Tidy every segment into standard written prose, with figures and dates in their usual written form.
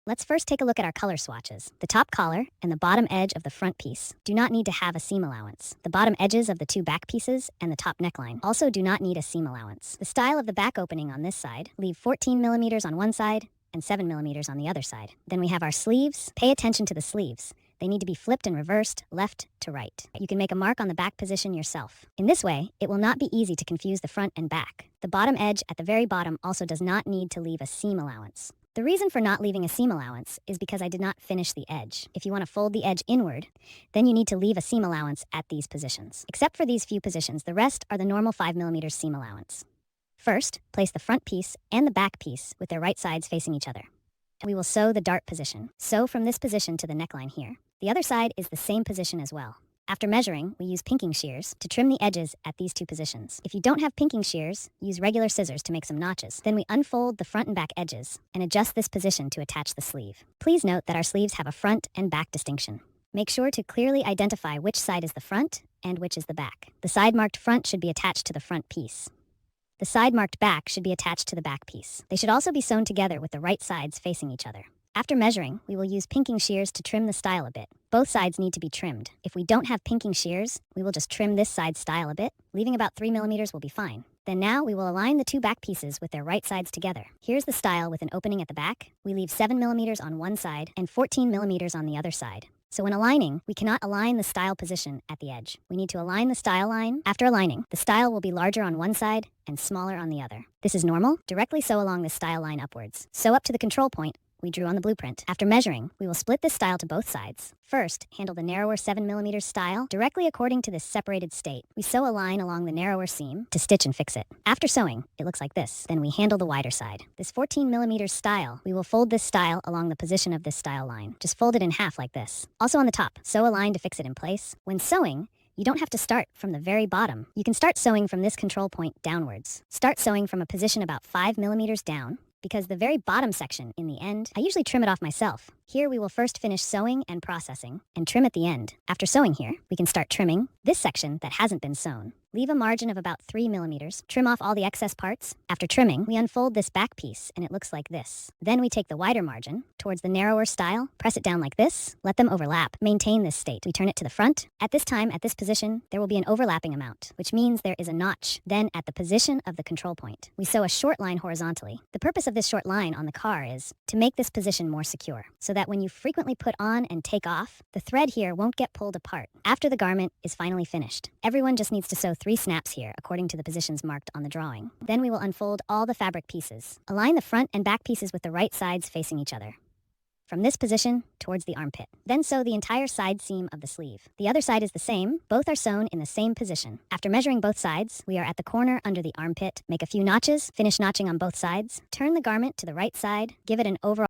Let's first take a look at our color swatches. The top collar and the bottom edge of the front piece do not need to have a seam allowance. The bottom edges of the two back pieces and the top neckline also do not need a seam allowance. The style of the back opening on this side, leave 14 millimeters on one side and 7 millimeters on the other side. Then we have our sleeves. Pay attention to the sleeves. They need to be flipped and reversed, left to right. You can make a mark on the back position yourself. In this way, it will not be easy to confuse the front and back. The bottom edge at the very bottom also does not need to leave a seam allowance. The reason for not leaving a seam allowance is because I did not finish the edge. If you want to fold the edge inward, then you need to leave a seam allowance at these positions. Except for these few positions, the rest are the normal 5 millimeter seam allowance. First, place the front piece and the back piece with their right sides facing each other. We will sew the dart position. Sew from this position to the neckline here. The other side is the same position as well. After measuring, we use pinking shears to trim the edges at these two positions. If you don't have pinking shears, use regular scissors to make some notches. Then we unfold the front and back edges and adjust this position to attach the sleeve. Please note that our sleeves have a front and back distinction. Make sure to clearly identify which side is the front and which is the back. The side marked front should be attached to the front piece. The side marked back should be attached to the back piece. They should also be sewn together with the right sides facing each other. After measuring, we will use pinking shears to trim the style a bit. Both sides need to be trimmed. If we don't have pinking shears, we will just trim this side style a bit. Leaving about 3 millimeters will be fine. Then now we will align the two back pieces with their right sides together. Here's the style with an opening at the back. We leave 7 millimeters on one side and 14 millimeters on the other side. So when aligning, we cannot align the style position at the edge. We need to align the style line. After aligning, the style will be larger on one side and smaller on the other. This is normal. Directly sew along the style line upwards. Sew up to the control point we drew on the blueprint. After measuring, we will split this style to both sides. First, handle the narrower 7 millimeter style directly according to this separated state. We sew a line along the narrower seam to stitch and fix it. After sewing, it looks like this. Then we handle the wider side. This 14 millimeter style, we will fold this style along the position of this style line. Just fold it in half like this. Also on the top, sew a line to fix it in place. When sewing, you don't have to start from the very bottom. You can start sewing from this control point downwards. Start sewing from a position about 5 millimeters down, because the very bottom section in the end, I usually trim it off myself. Here we will first finish sewing and processing and trim at the end. After sewing here, we can start trimming this section that hasn't been sewn. Leave a margin of about 3 millimeters. Trim off all the excess parts. After trimming, we unfold this back piece and it looks like this. Then we take the wider margin towards the narrower style, press it down like this, let them overlap. Maintain this state. We turn it to the front. At this time, at this position, there will be an overlapping amount, which means there is a notch. Then at the position of the control point, we sew a short line horizontally. The purpose of this short line on the car is to make this position more secure, so that when you frequently put on and take off, the thread here won't get pulled apart after the garment is finally finished. Everyone just needs to sew 3 snaps here according to the positions marked on the drawing. Then we will unfold all the fabric pieces. Align the front and back pieces with the right sides facing each other. From this position towards the armpit. Then sew the entire side seam of the sleeve. The other side is the same. Both are sewn in the same position. After measuring both sides, we are at the corner under the armpit. Make a few notches. Finish notching on both sides. Turn the garment to the right side. Give it an overall.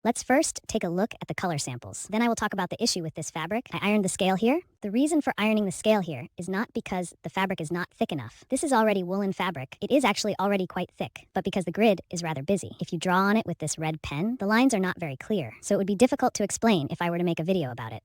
Let's first take a look at the color samples. Then I will talk about the issue with this fabric. I ironed the scale here. The reason for ironing the scale here is not because the fabric is not thick enough. This is already woolen fabric. It is actually already quite thick, but because the grid is rather busy. If you draw on it with this red pen, the lines are not very clear, so it would be difficult to explain if I were to make a video about it.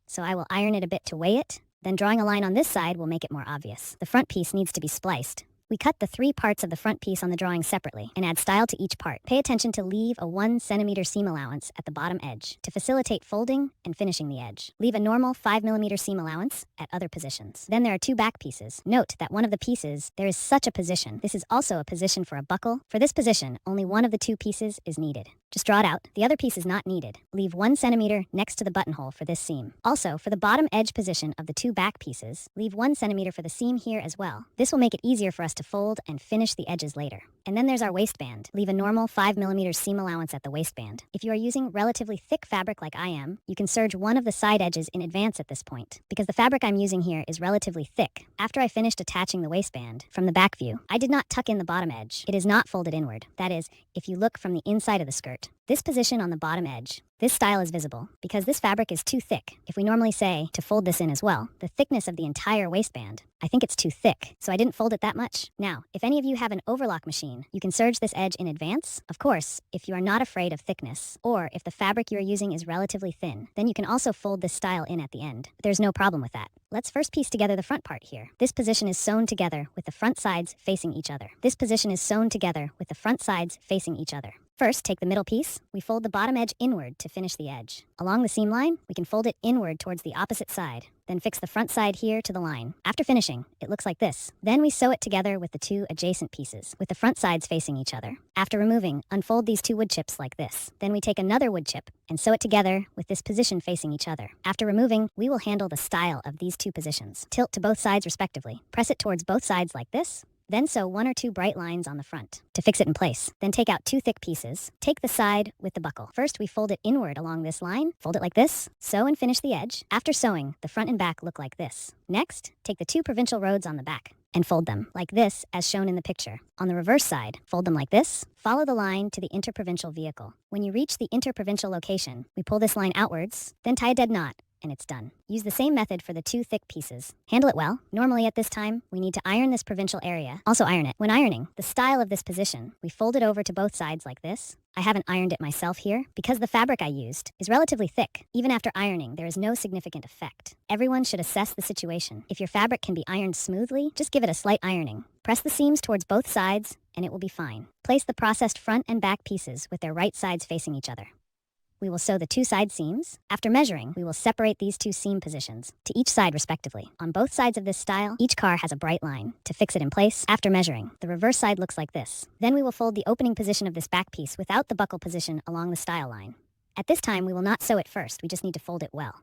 So I will iron it a bit to weigh it. Then drawing a line on this side will make it more obvious. The front piece needs to be spliced. We cut the 3 parts of the front piece on the drawing separately and add style to each part. Pay attention to leave a 1 centimeter seam allowance at the bottom edge to facilitate folding and finishing the edge. Leave a normal 5 millimeter seam allowance at other positions. Then there are 2 back pieces. Note that one of the pieces, there is such a position. This is also a position for a buckle. For this position, only one of the 2 pieces is needed. Just draw it out. The other piece is not needed. Leave 1 centimeter next to the buttonhole for this seam. Also, for the bottom edge position of the 2 back pieces, leave 1 centimeter for the seam here as well. This will make it easier for us to fold and finish the edges later. And then there's our waistband. Leave a normal 5 millimeter seam allowance at the waistband. If you are using relatively thick fabric like I am, you can serge one of the side edges in advance at this point, because the fabric I'm using here is relatively thick. After I finished attaching the waistband from the back view, I did not tuck in the bottom edge. It is not folded inward. That is, if you look from the inside of the skirt, this position on the bottom edge This style is visible because this fabric is too thick. If we normally say to fold this in as well, the thickness of the entire waistband, I think it's too thick, so I didn't fold it that much. Now, if any of you have an overlock machine, you can serge this edge in advance. Of course, if you are not afraid of thickness, or if the fabric you are using is relatively thin, then you can also fold this style in at the end. There's no problem with that. Let's first piece together the front part here. This position is sewn together with the front sides facing each other. This position is sewn together with the front sides facing each other. First, take the middle piece. We fold the bottom edge inward to finish the edge. Along the seam line, we can fold it inward towards the opposite side. Then fix the front side here to the line. After finishing, it looks like this. Then we sew it together with the two adjacent pieces, with the front sides facing each other. After removing, unfold these two wood chips like this. Then we take another wood chip and sew it together with this position facing each other. After removing, we will handle the style of these two positions. Tilt to both sides respectively. Press it towards both sides like this. Then sew 1 or 2 bright lines on the front to fix it in place. Then take out 2 thick pieces. Take the side with the buckle. First, we fold it inward along this line. Fold it like this. Sew and finish the edge. After sewing, the front and back look like this. Next, take the 2 provincial roads on the back and fold them like this as shown in the picture. On the reverse side, fold them like this. Follow the line to the interprovincial vehicle. When you reach the interprovincial location, we pull this line outwards, then tie a dead knot, and it's done. Use the same method for the 2 thick pieces. Handle it well. Normally at this time, we need to iron this provincial area. Also iron it. When ironing, the style of this position, we fold it over to both sides like this. I haven't ironed it myself here because the fabric I used is relatively thick. Even after ironing, there is no significant effect. Everyone should assess the situation. If your fabric can be ironed smoothly, just give it a slight ironing. Press the seams towards both sides, and it will be fine. Place the processed front and back pieces with their right sides facing each other. We will sew the 2 side seams. After measuring, we will separate these 2 seam positions to each side respectively. On both sides of this style, each car has a bright line. To fix it in place, after measuring, the reverse side looks like this. Then we will fold the opening position of this back piece without the buckle position along the style line. At this time, we will not sew it first, we just need to fold it well.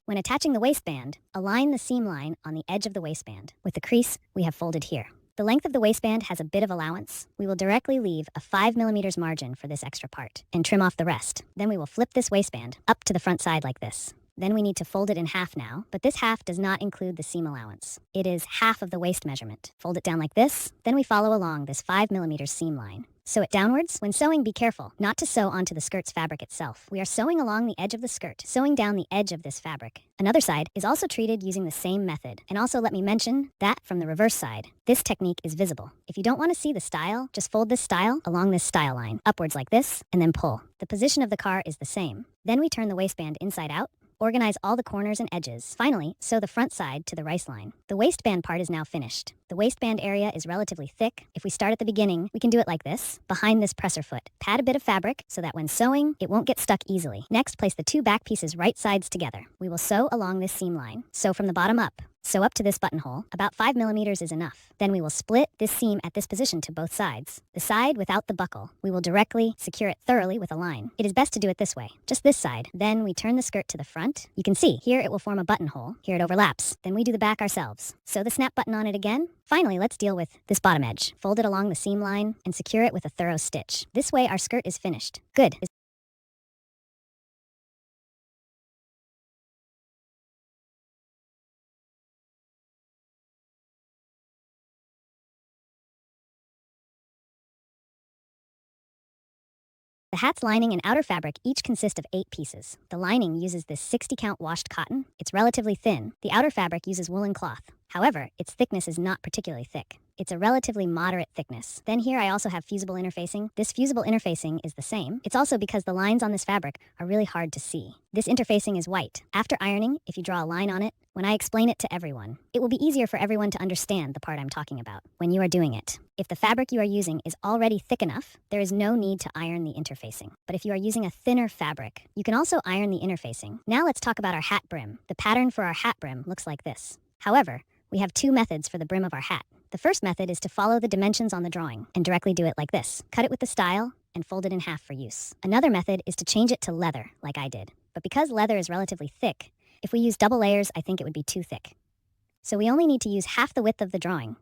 When attaching the waistband, align the seam line on the edge of the waistband with the crease we have folded here. The length of the waistband has a bit of allowance. We will directly leave a 5 mm margin for this extra part and trim off the rest. Then we will flip this waistband up to the front side like this. Then we need to fold it in half now, but this half does not include the seam allowance. It is half of the waist measurement. Fold it down like this. Then we follow along this 5 mm seam line. Sew it downwards. When sewing, be careful not to sew onto the skirt's fabric itself. We are sewing along the edge of the skirt, sewing down the edge of this fabric. Another side is also treated using the same method. And also let me mention that from the reverse side, this technique is visible. If you don't want to see the style, just fold this style along this style line, upwards like this, and then pull. The position of the car is the same. Then we turn the waistband inside out. Organize all the corners and edges. Finally, sew the front side to the rice line. The waistband part is now finished. The waistband area is relatively thick. If we start at the beginning, we can do it like this, behind this presser foot. Pad a bit of fabric so that when sewing, it won't get stuck easily. Next, place the 2 back pieces right sides together. We will sew along this seam line. Sew from the bottom up. Sew up to this buttonhole. About 5 mm is enough. Then we will split this seam at this position to both sides. The side without the buckle, we will directly secure it thoroughly with a line. It is best to do it this way, just this side. Then we turn the skirt to the front. You can see, here it will form a buttonhole. Here it overlaps. Then we do the back ourselves. Sew the snap button on it again. Finally, let's deal with this bottom edge. Fold it along the seam line and secure it with a thorough stitch. This way our skirt is finished. Good. The hat's lining and outer fabric each consist of 8 pieces. The lining uses this 60 count washed cotton. It's relatively thin. The outer fabric uses woolen cloth. However, its thickness is not particularly thick. It's a relatively moderate thickness. Then here I also have fusible interfacing. This fusible interfacing is the same. It's also because the lines on this fabric are really hard to see. This interfacing is white. After ironing, if you draw a line on it, when I explain it to everyone, it will be easier for everyone to understand the part I'm talking about when you are doing it. If the fabric you are using is already thick enough, there is no need to iron the interfacing. But if you are using a thinner fabric, you can also iron the interfacing. Now let's talk about our hat brim. The pattern for our hat brim looks like this. However, we have 2 methods for the brim of our hat. The first method is to follow the dimensions on the drawing and directly do it like this. Cut it with the style and fold it in half for use. Another method is to change it to leather, like I did. But because leather is relatively thick, if we use double layers, I think it would be too thick. So we only need to use half the width of the drawing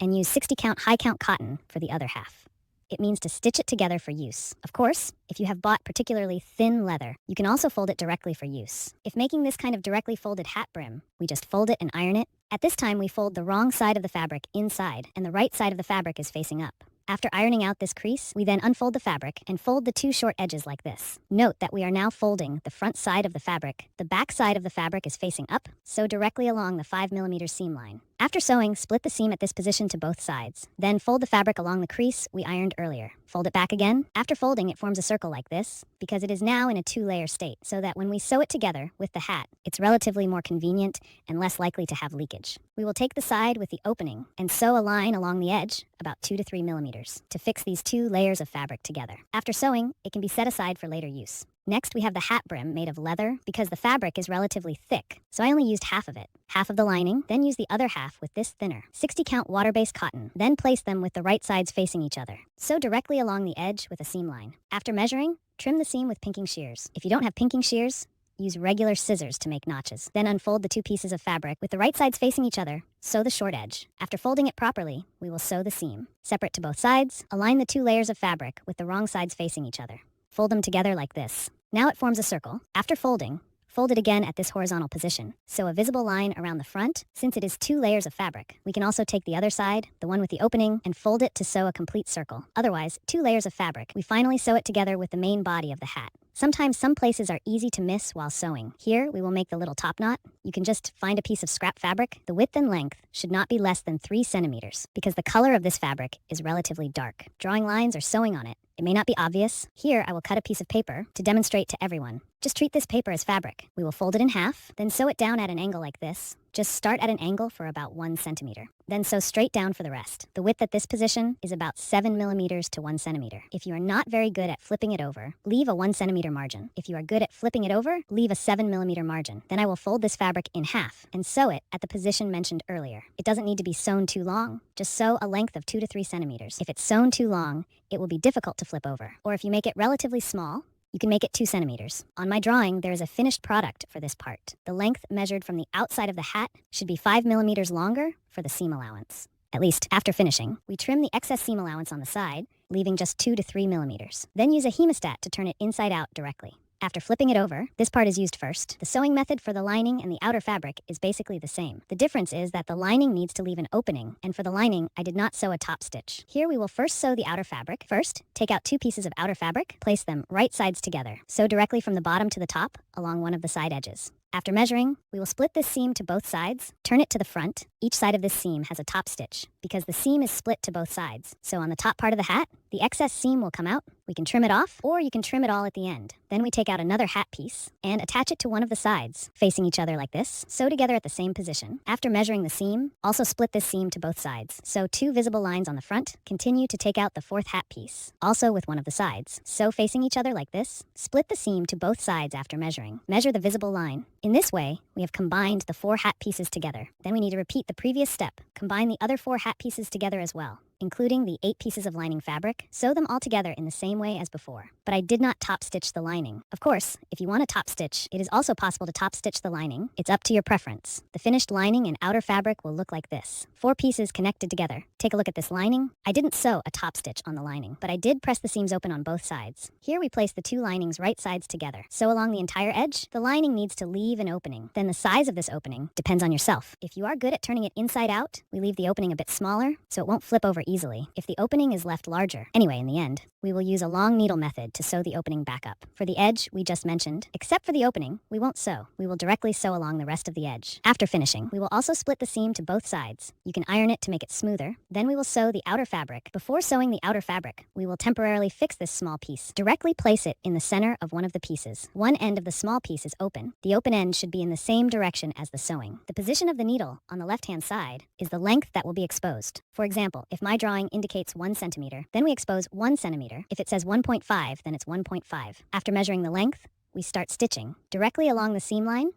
and use 60 count high count cotton for the other half. It means to stitch it together for use. Of course, if you have bought particularly thin leather, you can also fold it directly for use. If making this kind of directly folded hat brim, we just fold it and iron it. At this time, we fold the wrong side of the fabric inside, and the right side of the fabric is facing up. After ironing out this crease, we then unfold the fabric and fold the two short edges like this. Note that we are now folding the front side of the fabric. The back side of the fabric is facing up, so directly along the 5mm seam line. After sewing, split the seam at this position to both sides. Then fold the fabric along the crease we ironed earlier. Fold it back again. After folding, it forms a circle like this, because it is now in a two-layer state, so that when we sew it together with the hat, it's relatively more convenient and less likely to have leakage. We will take the side with the opening and sew a line along the edge, about 2 to 3 millimeters, to fix these two layers of fabric together. After sewing, it can be set aside for later use. Next, we have the hat brim made of leather because the fabric is relatively thick, so I only used half of it. Half of the lining, then use the other half with this thinner 60-count water-based cotton, then place them with the right sides facing each other. Sew directly along the edge with a seam line. After measuring, trim the seam with pinking shears. If you don't have pinking shears, use regular scissors to make notches. Then unfold the two pieces of fabric with the right sides facing each other. Sew the short edge. After folding it properly, we will sew the seam. Separate to both sides, align the two layers of fabric with the wrong sides facing each other. Fold them together like this. Now it forms a circle. After folding, fold it again at this horizontal position. Sew a visible line around the front. Since it is two layers of fabric, we can also take the other side, the one with the opening, and fold it to sew a complete circle. Otherwise, two layers of fabric. We finally sew it together with the main body of the hat. Sometimes some places are easy to miss while sewing. Here, we will make the little top knot. You can just find a piece of scrap fabric. The width and length should not be less than 3 centimeters because the color of this fabric is relatively dark. Drawing lines or sewing on it, it may not be obvious. Here, I will cut a piece of paper to demonstrate to everyone. Just treat this paper as fabric. We will fold it in half, then sew it down at an angle like this. Just start at an angle for about 1 centimeter. Then sew straight down for the rest. The width at this position is about 7 millimeters to 1 centimeter. If you are not very good at flipping it over, leave a 1 centimeter margin. If you are good at flipping it over, leave a 7 millimeter margin. Then I will fold this fabric in half and sew it at the position mentioned earlier. It doesn't need to be sewn too long. Just sew a length of 2 to 3 centimeters. If it's sewn too long, it will be difficult to flip over. Or if you make it relatively small, you can make it 2 centimeters. On my drawing, there is a finished product for this part. The length measured from the outside of the hat should be 5 millimeters longer for the seam allowance. At least, after finishing, we trim the excess seam allowance on the side, leaving just 2 to 3 millimeters. Then use a hemostat to turn it inside out directly. After flipping it over, this part is used first. The sewing method for the lining and the outer fabric is basically the same. The difference is that the lining needs to leave an opening, and for the lining, I did not sew a top stitch. Here we will first sew the outer fabric. First, take out 2 pieces of outer fabric, place them right sides together. Sew directly from the bottom to the top along one of the side edges. After measuring, we will split this seam to both sides, turn it to the front. Each side of this seam has a top stitch because the seam is split to both sides. So on the top part of the hat, the excess seam will come out. We can trim it off, or you can trim it all at the end. Then we take out another hat piece and attach it to one of the sides, facing each other like this. Sew together at the same position. After measuring the seam, also split this seam to both sides. Sew 2 visible lines on the front. Continue to take out the 4th hat piece, also with one of the sides. Sew facing each other like this. Split the seam to both sides after measuring. Measure the visible line. In this way, we have combined the 4 hat pieces together. Then we need to repeat the previous step. Combine the other 4 hat pieces together as well, including the 8 pieces of lining fabric. Sew them all together in the same way as before. But I did not top stitch the lining. Of course, if you want to top stitch, it is also possible to top stitch the lining. It's up to your preference. The finished lining and outer fabric will look like this. 4 pieces connected together. Take a look at this lining. I didn't sew a top stitch on the lining, but I did press the seams open on both sides. Here we place the 2 linings right sides together. Sew along the entire edge. The lining needs to leave an opening. Then the size of this opening depends on yourself. If you are good at turning it inside out, we leave the opening a bit smaller so it won't flip over easily if the opening is left larger. Anyway, in the end, we will use a long needle method to sew the opening back up. For the edge we just mentioned, except for the opening, we won't sew. We will directly sew along the rest of the edge. After finishing, we will also split the seam to both sides. You can iron it to make it smoother. Then we will sew the outer fabric. Before sewing the outer fabric, we will temporarily fix this small piece. Directly place it in the center of one of the pieces. One end of the small piece is open. The open end should be in the same direction as the sewing. The position of the needle on the left-hand side is the length that will be exposed. For example, if my drawing indicates 1 centimeter, then we expose 1 centimeter. If it says 1.5, then it's 1.5. After measuring the length, we start stitching directly along the seam line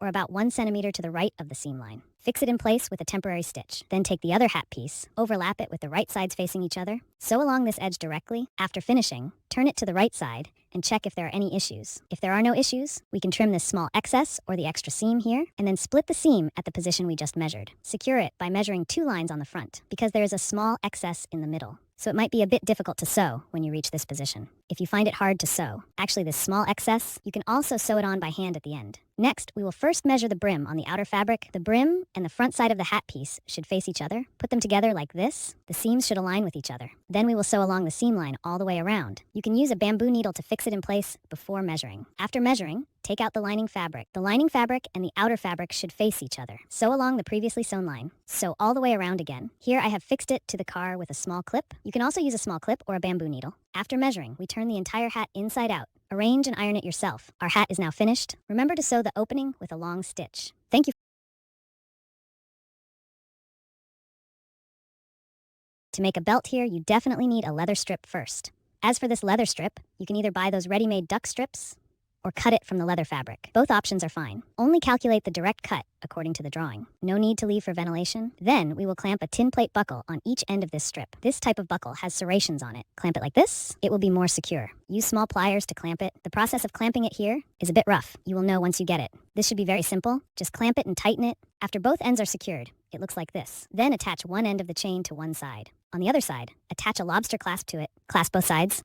or about 1 centimeter to the right of the seam line. Fix it in place with a temporary stitch. Then take the other hat piece, overlap it with the right sides facing each other, sew along this edge directly. After finishing, turn it to the right side and check if there are any issues. If there are no issues, we can trim this small excess or the extra seam here and then split the seam at the position we just measured. Secure it by measuring 2 lines on the front because there is a small excess in the middle. So it might be a bit difficult to sew when you reach this position. If you find it hard to sew, actually this small excess, you can also sew it on by hand at the end. Next, we will first measure the brim on the outer fabric. The brim and the front side of the hat piece should face each other. Put them together like this. The seams should align with each other. Then we will sew along the seam line all the way around. You can use a bamboo needle to fix it in place before measuring. After measuring, take out the lining fabric. The lining fabric and the outer fabric should face each other. Sew along the previously sewn line. Sew all the way around again. Here I have fixed it to the car with a small clip. You can also use a small clip or a bamboo needle. After measuring, we turn the entire hat inside out. Arrange and iron it yourself. Our hat is now finished. Remember to sew the opening with a long stitch. Thank you. To make a belt here, you definitely need a leather strip first. As for this leather strip, you can either buy those ready-made duck strips or cut it from the leather fabric. Both options are fine. Only calculate the direct cut according to the drawing. No need to leave for ventilation. Then we will clamp a tin plate buckle on each end of this strip. This type of buckle has serrations on it. Clamp it like this. It will be more secure. Use small pliers to clamp it. The process of clamping it here is a bit rough. You will know once you get it. This should be very simple. Just clamp it and tighten it. After both ends are secured, it looks like this. Then attach one end of the chain to one side. On the other side, attach a lobster clasp to it. Clasp both sides.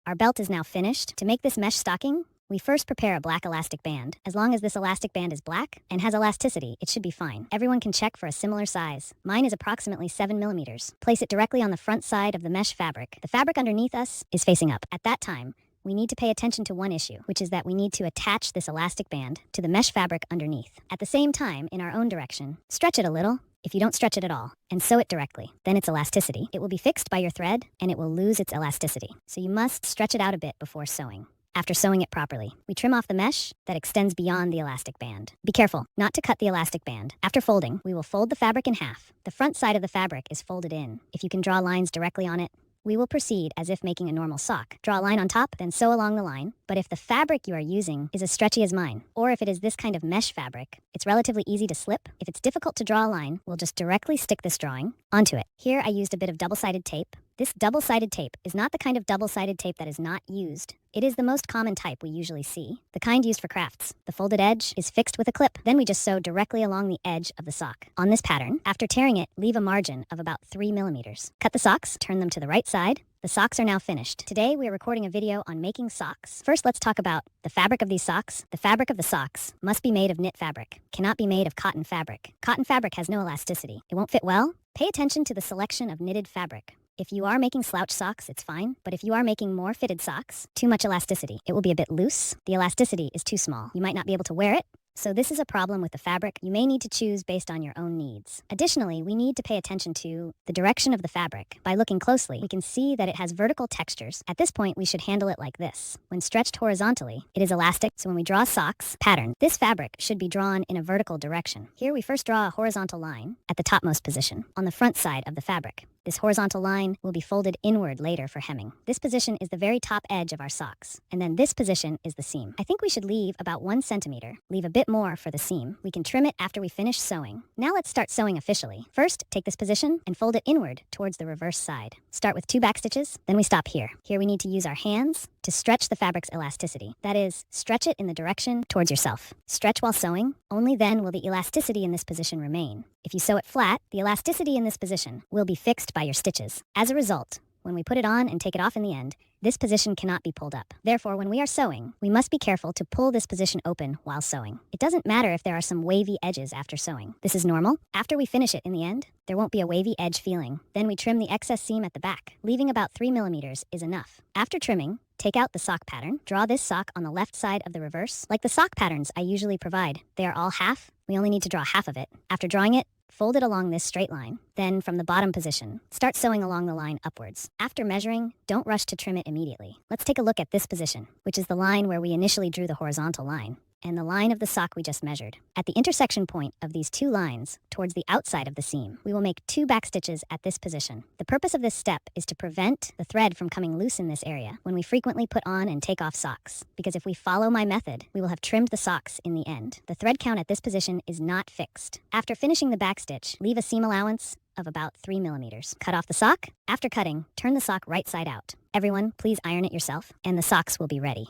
Our belt is now finished. To make this mesh stocking, we first prepare a black elastic band. As long as this elastic band is black and has elasticity, it should be fine. Everyone can check for a similar size. Mine is approximately 7 millimeters. Place it directly on the front side of the mesh fabric. The fabric underneath us is facing up. At that time, we need to pay attention to one issue, which is that we need to attach this elastic band to the mesh fabric underneath. At the same time, in our own direction, stretch it a little, if you don't stretch it at all, and sew it directly. Then its elasticity, it will be fixed by your thread, and it will lose its elasticity. So you must stretch it out a bit before sewing. After sewing it properly, we trim off the mesh that extends beyond the elastic band. Be careful not to cut the elastic band. After folding, we will fold the fabric in half. The front side of the fabric is folded in. If you can draw lines directly on it, we will proceed as if making a normal sock. Draw a line on top, then sew along the line. But if the fabric you are using is as stretchy as mine, or if it is this kind of mesh fabric, it's relatively easy to slip. If it's difficult to draw a line, we'll just directly stick this drawing onto it. Here I used a bit of double-sided tape. This double-sided tape is not the kind of double-sided tape that is not used. It is the most common type we usually see, the kind used for crafts. The folded edge is fixed with a clip. Then we just sew directly along the edge of the sock. On this pattern, after tearing it, leave a margin of about 3 millimeters. Cut the socks, turn them to the right side. The socks are now finished. Today we are recording a video on making socks. First, let's talk about the fabric of these socks. The fabric of the socks must be made of knit fabric, cannot be made of cotton fabric. Cotton fabric has no elasticity. It won't fit well. Pay attention to the selection of knitted fabric. If you are making slouch socks, it's fine, but if you are making more fitted socks, too much elasticity. It will be a bit loose. The elasticity is too small. You might not be able to wear it. So this is a problem with the fabric. You may need to choose based on your own needs. Additionally, we need to pay attention to the direction of the fabric. By looking closely, we can see that it has vertical textures. At this point, we should handle it like this. When stretched horizontally, it is elastic, so when we draw socks pattern, this fabric should be drawn in a vertical direction. Here we first draw a horizontal line at the topmost position on the front side of the fabric. This horizontal line will be folded inward later for hemming. This position is the very top edge of our socks, and then this position is the seam. I think we should leave about 1 centimeter. Leave a bit more for the seam. We can trim it after we finish sewing. Now let's start sewing officially. First, take this position and fold it inward towards the reverse side. Start with 2 back stitches, then we stop here. Here we need to use our hands to stretch the fabric's elasticity. That is, stretch it in the direction towards yourself. Stretch while sewing. Only then will the elasticity in this position remain. If you sew it flat, the elasticity in this position will be fixed by your stitches. As a result, when we put it on and take it off in the end, this position cannot be pulled up. Therefore, when we are sewing, we must be careful to pull this position open while sewing. It doesn't matter if there are some wavy edges after sewing. This is normal. After we finish it in the end, there won't be a wavy edge feeling. Then we trim the excess seam at the back. Leaving about 3 millimeters is enough. After trimming, take out the sock pattern. Draw this sock on the left side of the reverse. Like the sock patterns I usually provide, they are all half. We only need to draw half of it. After drawing it, fold it along this straight line. Then, from the bottom position, start sewing along the line upwards. After measuring, don't rush to trim it immediately. Let's take a look at this position, which is the line where we initially drew the horizontal line, and the line of the sock we just measured. At the intersection point of these 2 lines, towards the outside of the seam, we will make 2 back stitches at this position. The purpose of this step is to prevent the thread from coming loose in this area when we frequently put on and take off socks, because if we follow my method, we will have trimmed the socks in the end. The thread count at this position is not fixed. After finishing the back stitch, leave a seam allowance of about 3 millimeters. Cut off the sock. After cutting, turn the sock right side out. Everyone, please iron it yourself, and the socks will be ready.